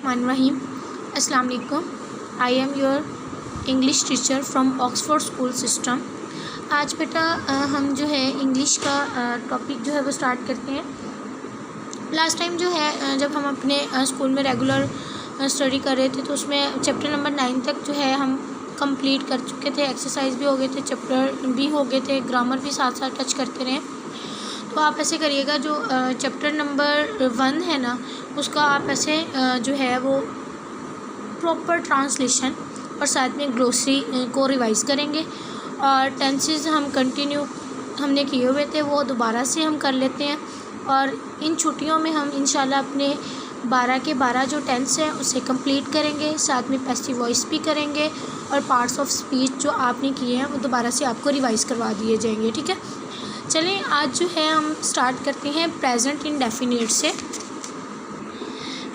बिस्मिल्लाहिर्रहमानिर्रहीम। अस्सलाम वालेकुम। I am your English teacher from Oxford school system. आज बेटा हम जो है इंग्लिश का टॉपिक जो है वो स्टार्ट करते हैं। लास्ट टाइम जो है जब हम अपने स्कूल में रेगुलर स्टडी कर रहे थे तो उसमें चैप्टर नंबर 9 तक जो है हम कंप्लीट कर चुके थे। एक्सरसाइज भी हो गए थे, चैप्टर भी हो गए थे, ग्रामर भी साथ साथ टच करते रहे। तो आप ऐसे करिएगा, जो चैप्टर नंबर 1 है ना उसका आप ऐसे जो है वो प्रॉपर ट्रांसलेशन और साथ में ग्लोसरी को रिवाइज करेंगे। और टेंसेस हम कंटिन्यू हमने किए हुए थे वो दोबारा से हम कर लेते हैं। और इन छुट्टियों में हम इंशाल्लाह अपने 12 के 12 जो टेंस हैं उसे कंप्लीट करेंगे, साथ में पैसिव वॉइस भी करेंगे और पार्ट्स ऑफ स्पीच जो आपने किए हैं वो दोबारा से आपको रिवाइज़ करवा दिए जाएंगे। ठीक है, चलें आज जो है हम स्टार्ट करते हैं प्रेजेंट इंडेफिनिट से।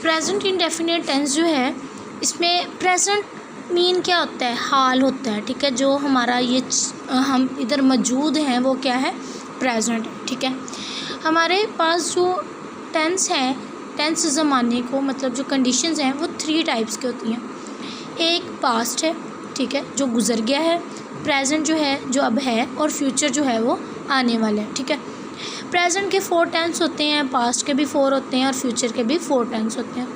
प्रेजेंट इंडेफिनिट टेंस जो है इसमें प्रेजेंट मीन क्या होता है, हाल होता है। ठीक है, जो हमारा ये हम इधर मौजूद हैं वो क्या है, प्रेजेंट। ठीक है, हमारे पास जो टेंस है, टेंस ज़माने को मतलब जो कंडीशंस हैं वो 3 टाइप्स की होती हैं। एक पास्ट है, ठीक है, जो गुज़र गया है, प्रेजेंट जो है जो अब है, और फ्यूचर जो है वो आने वाला है। ठीक है, प्रेजेंट के 4 टेंस होते हैं, पास्ट के भी 4 होते हैं और फ्यूचर के भी 4 टेंस होते हैं।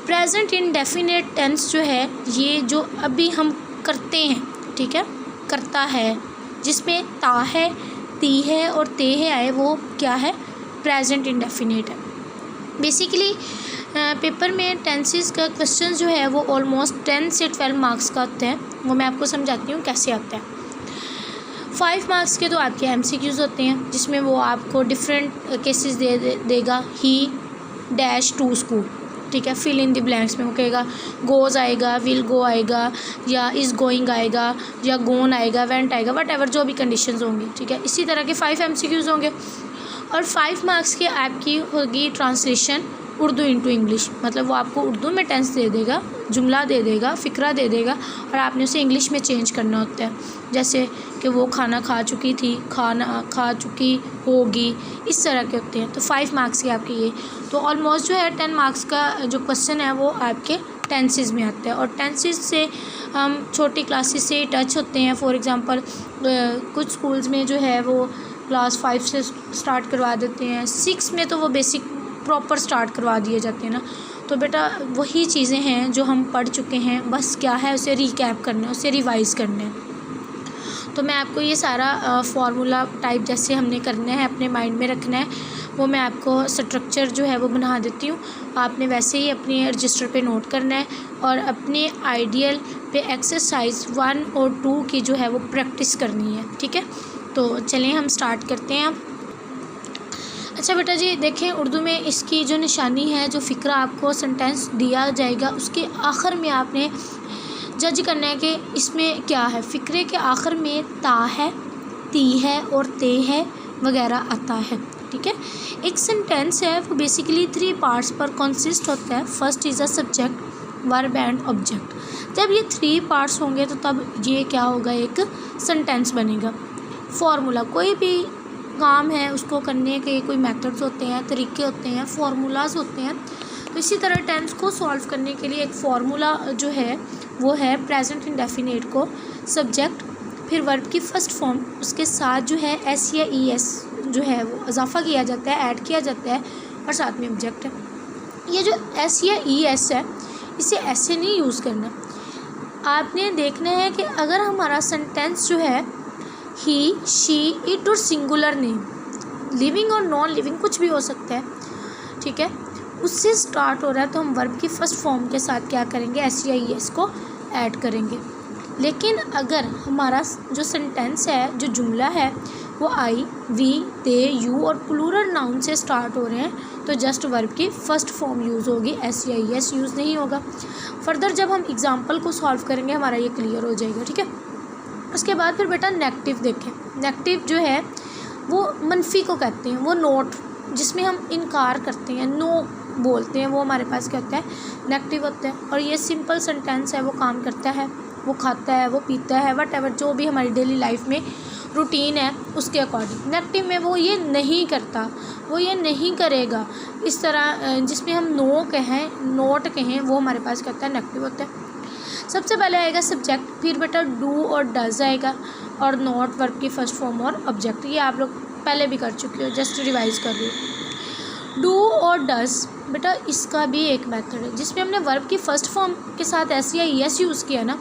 प्रेजेंट इंडेफिनिट टेंस जो है ये जो अभी हम करते हैं, ठीक है, करता है, जिसमें ता है, ती है और ते है आए, वो क्या है, प्रेजेंट इंडेफिनिट है। बेसिकली पेपर में टेंसेस का क्वेश्चन जो है वो ऑलमोस्ट 10 से 12 मार्क्स का होता है। वो मैं आपको समझाती हूँ कैसे आता है। 5 मार्क्स के तो आपके MCQs होते हैं जिसमें वो आपको डिफरेंट केसेस देगा। ही डैश टू स्कूल, ठीक है, फिल इन द ब्लैंक्स में वो कहेगा गोज़ आएगा, विल गो आएगा, या इज़ गोइंग आएगा, या गोन आएगा, वेंट आएगा, वट एवर जो भी कंडीशंस होंगी। ठीक है, इसी तरह के 5 MCQs होंगे। और 5 मार्क्स की आपकी होगी ट्रांसलेशन उर्दू इंटू इंग्लिश, मतलब वो आपको उर्दू में टेंस दे देगा, जुमला दे देगा, फ़िक्रा दे देगा और आपने उसे इंग्लिश में चेंज करना होता है। जैसे कि वो खाना खा चुकी थी, खाना खा चुकी होगी, इस तरह के होते हैं। तो 5 मार्क्स के आपके ये, तो ऑलमोस्ट जो है 10 मार्क्स का जो क्वेश्चन है वो आपके टेंसेस में आता है। और टेंसेस से हम छोटी क्लासेस से टच होते हैं। फॉर एग्ज़ाम्पल कुछ स्कूल्स में जो है वो क्लास 5 से स्टार्ट करवा देते हैं, 6 में तो वो बेसिक प्रॉपर स्टार्ट करवा दिए जाते हैं ना। तो बेटा वही चीज़ें हैं जो हम पढ़ चुके हैं, बस क्या है उसे रिकैप करना है, उसे रिवाइज़ करना है। तो मैं आपको ये सारा फार्मूला टाइप जैसे हमने करना है, अपने माइंड में रखना है, वो मैं आपको स्ट्रक्चर जो है वो बना देती हूँ। आपने वैसे ही अपने रजिस्टर पे नोट करना है और अपने आइडियल पे एक्सरसाइज 1 और 2 की जो है वो प्रैक्टिस करनी है। ठीक है, तो चलें हम स्टार्ट करते हैं। अच्छा बेटा जी देखें, उर्दू में इसकी जो निशानी है, जो फ़िक्रा आपको सेंटेंस दिया जाएगा उसके आखिर में आपने जज करना है कि इसमें क्या है। फ़िक्रे के आखिर में ता है, ती है और ते है वगैरह आता है। ठीक है, एक सेंटेंस है वो बेसिकली 3 पार्ट्स पर कंसिस्ट होता है। First is a subject, verb and object. जब ये 3 पार्ट्स होंगे तो तब ये क्या होगा, एक सेंटेंस बनेगा। फार्मूला, कोई भी काम है उसको करने के कोई मेथड्स होते हैं, तरीके होते हैं, फार्मूलाज होते हैं। तो इसी तरह टेंस को सॉल्व करने के लिए एक फार्मूला जो है वो है प्रेजेंट इंडेफिनिट को सब्जेक्ट, फिर वर्ब की फर्स्ट फॉर्म, उसके साथ जो है एस या ई एस जो है वो इजाफा किया जाता है, ऐड किया जाता है, और साथ में ऑब्जेक्ट है। ये जो एस या ई एस है इसे ऐसे नहीं यूज़ करना। आपने देखना है कि अगर हमारा सेंटेंस जो है ही, शी, इट और सिंगुलर नेम, लिविंग और नॉन लिविंग कुछ भी हो सकता है, ठीक है, उससे स्टार्ट हो रहा है तो हम वर्ब की फर्स्ट फॉर्म के साथ क्या करेंगे, एस या ई एस को ऐड करेंगे। लेकिन अगर हमारा जो सेंटेंस है, जो जुमला है वो आई, वी, दे, यू और प्लूरल नाउन से स्टार्ट हो रहे हैं तो जस्ट वर्ब की फर्स्ट फॉर्म यूज़ होगी, एस या ई एस यूज़ नहीं होगा। फर्दर जब हम एग्जाम्पल को सॉल्व करेंगे हमारा ये क्लियर हो जाएगा। ठीक है, उसके बाद फिर बेटा नेगेटिव देखें। नेगेटिव जो है वो मनफी को कहते हैं, वो नोट जिसमें हम इनकार करते हैं, नो बोलते हैं, वो हमारे पास क्या होता है, नेगेटिव होता है। और ये सिंपल सेंटेंस है, वो काम करता है, वो खाता है, वो पीता है, वट एवर जो भी हमारी डेली लाइफ में रूटीन है उसके अकॉर्डिंग। नेगेटिव में वो ये नहीं करता, वो ये नहीं करेगा। इस तरह जिसमें हम नो कहें, नोट कहें, वो हमारे पास करता है नेगेटिव होता है। सबसे पहले आएगा सब्जेक्ट, फिर बेटा डू और डज आएगा, और नॉट वर्ब की फर्स्ट फॉर्म और ऑब्जेक्ट। ये आप लोग पहले भी कर चुके हो, जस्ट रिवाइज कर रही हो। डू और डज बेटा इसका भी एक मेथड है जिसमें हमने वर्ब की फर्स्ट फॉर्म के साथ एस या एस यूज़ किया ना,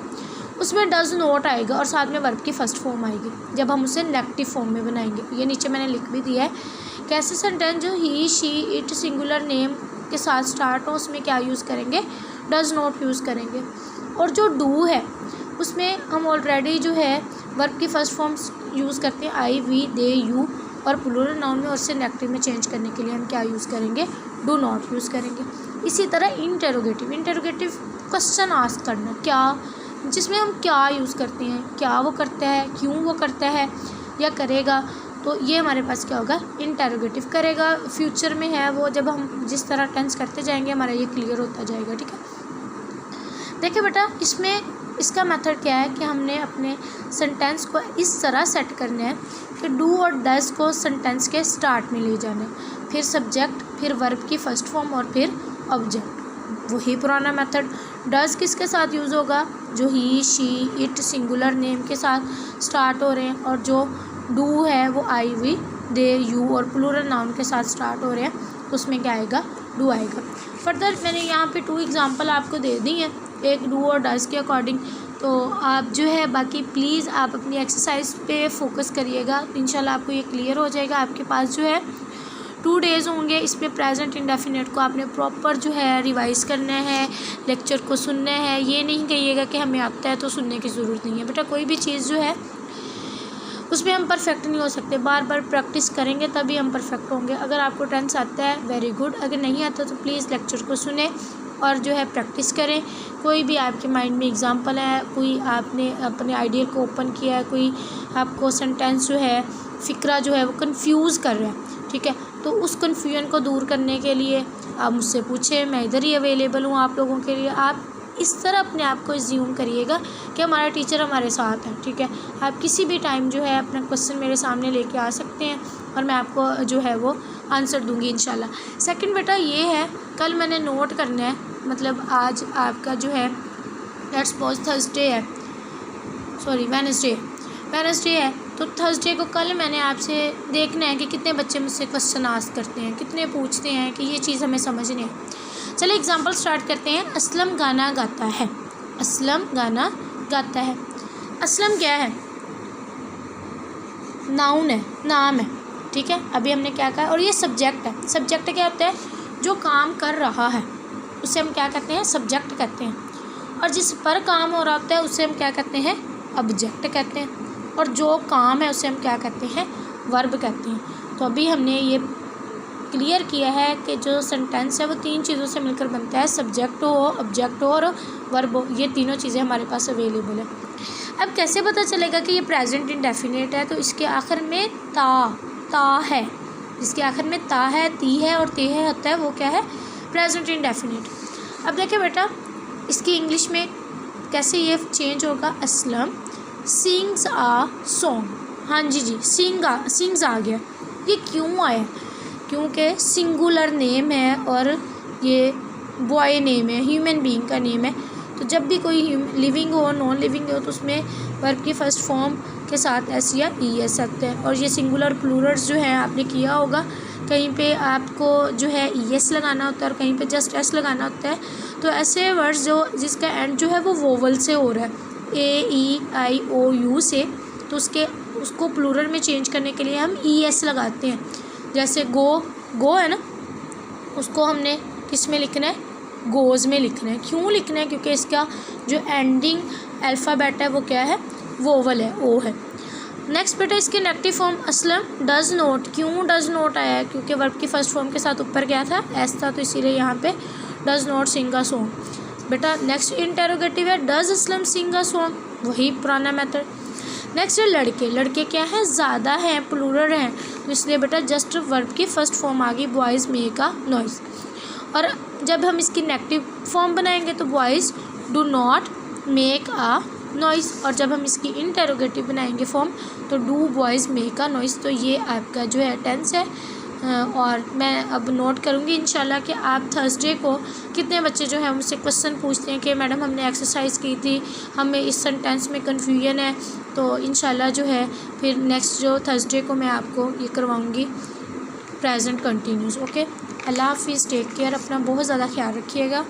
उसमें डज नॉट आएगा और साथ में वर्ब की फर्स्ट फॉर्म आएगी जब हम उसे नेगेटिव फॉर्म में बनाएंगे। ये नीचे मैंने लिख भी दिया है। कैसे सेंटेंस जो ही शी इट सिंगुलर नेम के साथ स्टार्ट हो उसमें क्या यूज़ करेंगे, डज नॉट यूज़ करेंगे। और जो डू है उसमें हम ऑलरेडी जो है वर्ब की फर्स्ट फॉर्म यूज़ करते हैं आई, वी, दे, यू, और प्लूरल नाउन में और उससे नेगेटिव में चेंज करने के लिए हम क्या यूज़ करेंगे, डू नॉट यूज़ करेंगे। इसी तरह इंटेरोगेटिव क्वेश्चन आस्क करना, क्या, जिसमें हम क्या यूज़ करते हैं, क्या वो करता है, क्यों वो करता है या करेगा, तो ये हमारे पास क्या होगा, इंटेरोगेटिव। करेगा फ्यूचर में है वो, जब हम जिस तरह टेंस करते जाएंगे हमारा ये क्लियर होता जाएगा। ठीक है, देखिए बेटा इसमें इसका मेथड क्या है कि हमने अपने सेंटेंस को इस तरह सेट करना है कि डू और डज को सेंटेंस के स्टार्ट में ले जाना है, फिर सब्जेक्ट, फिर वर्ब की फर्स्ट फॉर्म और फिर ऑब्जेक्ट। वही पुराना मेथड। डज किसके साथ यूज़ होगा, जो ही, शी, इट सिंगुलर नेम के साथ स्टार्ट हो रहे हैं, और जो डू है वो आई, वी, दे, यू और प्लूरल नाउन के साथ स्टार्ट हो रहे हैं, उसमें क्या आएगा, डू आएगा। फर्दर मैंने यहाँ पे 2 एग्जांपल आपको दे दी हैं, एक डू और डज के अकॉर्डिंग। तो आप जो है बाकी प्लीज़ आप अपनी एक्सरसाइज पे फोकस करिएगा, इंशाल्लाह आपको ये क्लियर हो जाएगा। आपके पास जो है 2 डेज़ होंगे, इसमें प्रेजेंट इंडेफिनिट को आपने प्रॉपर जो है रिवाइज करना है, लेक्चर को सुनना है। ये नहीं कहिएगा कि हमें आता है तो सुनने की ज़रूरत नहीं है। बेटा कोई भी चीज़ जो है उसमें हम परफेक्ट नहीं हो सकते, बार बार प्रैक्टिस करेंगे तभी हम परफेक्ट होंगे। अगर आपको टेंस आता है वेरी गुड, अगर नहीं आता तो प्लीज़ लेक्चर को सुने और जो है प्रैक्टिस करें। कोई भी आपके माइंड में एग्जांपल है, कोई आपने अपने आइडिया को ओपन किया है, कोई आपको सेंटेंस जो है फ़िक्रा जो है वो कंफ्यूज कर रहा है, ठीक है, तो उस कन्फ्यूजन को दूर करने के लिए आप मुझसे पूछें, मैं इधर ही अवेलेबल हूँ आप लोगों के लिए। आप इस तरह अपने आप को एज्यूम करिएगा कि हमारा टीचर हमारे साथ है, ठीक है। आप किसी भी टाइम जो है अपना क्वेश्चन मेरे सामने लेके आ सकते हैं और मैं आपको जो है वो आंसर दूंगी इंशाल्लाह। सेकंड बेटा ये है, कल मैंने नोट करना है, मतलब आज आपका जो है लेट्स सपोज थर्सडे है, सॉरी वेडनेसडे है, तो थर्सडे को कल मैंने आपसे देखना है कि कितने बच्चे मुझसे क्वेश्चन आस्क करते हैं, कितने पूछते हैं, कि ये चीज़ हमें समझनी है। चलिए एग्जांपल स्टार्ट करते हैं। असलम गाना गाता है, असलम गाना गाता है। असलम क्या है, नाउन है, नाम है, ठीक है। अभी हमने क्या कहा, और ये सब्जेक्ट है। सब्जेक्ट क्या होता है, जो काम कर रहा है उसे हम क्या कहते हैं, सब्जेक्ट कहते हैं, और जिस पर काम हो रहा होता है उसे हम क्या कहते हैं, ऑब्जेक्ट कहते हैं, और जो काम है उसे हम क्या कहते हैं, वर्ब कहते हैं। तो अभी हमने ये क्लियर किया है कि जो सेंटेंस है वो 3 चीज़ों से मिलकर बनता है, सब्जेक्ट हो, ऑब्जेक्ट हो और वर्ब हो। ये तीनों चीज़ें हमारे पास अवेलेबल है। अब कैसे पता चलेगा कि ये प्रेजेंट इंडेफिनिट है, तो इसके आखिर में ता है, जिसके आखिर में ता है, ती है और ते है होता है, वो क्या है, प्रेजेंट इंडेफिनिट। अब देखिए बेटा इसकी इंग्लिश में कैसे ये चेंज होगा। असलम सिंग्स आ सॉन्ग, हाँ जी सिंग्स आ गया। ये क्यों आया, क्योंकि सिंगुलर नेम है और ये बॉय नेम है, ह्यूमन बीइंग का नेम है। तो जब भी कोई लिविंग हो, नॉन लिविंग हो, तो उसमें वर्ब की फर्स्ट फॉर्म के साथ एस या ई एस आते हैं। और ये सिंगुलर प्लूरल्स जो हैं आपने किया होगा, कहीं पे आपको जो है ई एस लगाना होता है और कहीं पे जस्ट एस लगाना होता है। तो ऐसे वर्ड्स जो जिसका एंड जो है वो वोवल से हो रहा है, ए, ई, आई, ओ, यू से, तो उसको प्लूरल में चेंज करने के लिए हम ई एस लगाते हैं। जैसे गो है ना, उसको हमने किस में लिखना है, गोज़ में लिखना है। क्यों लिखना है, क्योंकि इसका जो एंडिंग अल्फ़ाबेट है वो क्या है, वोवल है, ओ है। नेक्स्ट बेटा इसके negative form Aslam does not. क्यों डज नॉट आया है, क्योंकि वर्ब की फर्स्ट फॉर्म के साथ ऊपर क्या था, एस था, तो इसीलिए यहाँ पे does not sing a song. बेटा नेक्स्ट इंटेरोगेटिव है, does Aslam sing a song, वही पुराना मेथड। नेक्स्ट है लड़के क्या है, ज़्यादा हैं, प्लूरल हैं, तो इसलिए बेटा जस्ट वर्ब की फर्स्ट फॉर्म आ गई, बॉयज़ मेक अ नॉइज़। और जब हम इसकी नेगेटिव फॉर्म बनाएंगे तो boys do not make a noise, और जब हम इसकी इंटेरोगेटिव बनाएंगे फॉर्म तो do boys make a noise, तो ये आपका जो है टेंस है। और मैं अब नोट करूँगी इंशाल्लाह कि आप थर्सडे को कितने बच्चे जो है मुझसे क्वेश्चन पूछते हैं कि मैडम हमने एक्सरसाइज की थी, हमें इस सेंटेंस में कन्फ्यूजन है। तो इंशाल्लाह जो है फिर नेक्स्ट जो थर्सडे को मैं आपको ये करवाऊँगी प्रेजेंट कंटिन्यूस। ओके, अल्लाह हाफिज़, टेक केयर, अपना बहुत ज़्यादा ख्याल रखिएगा।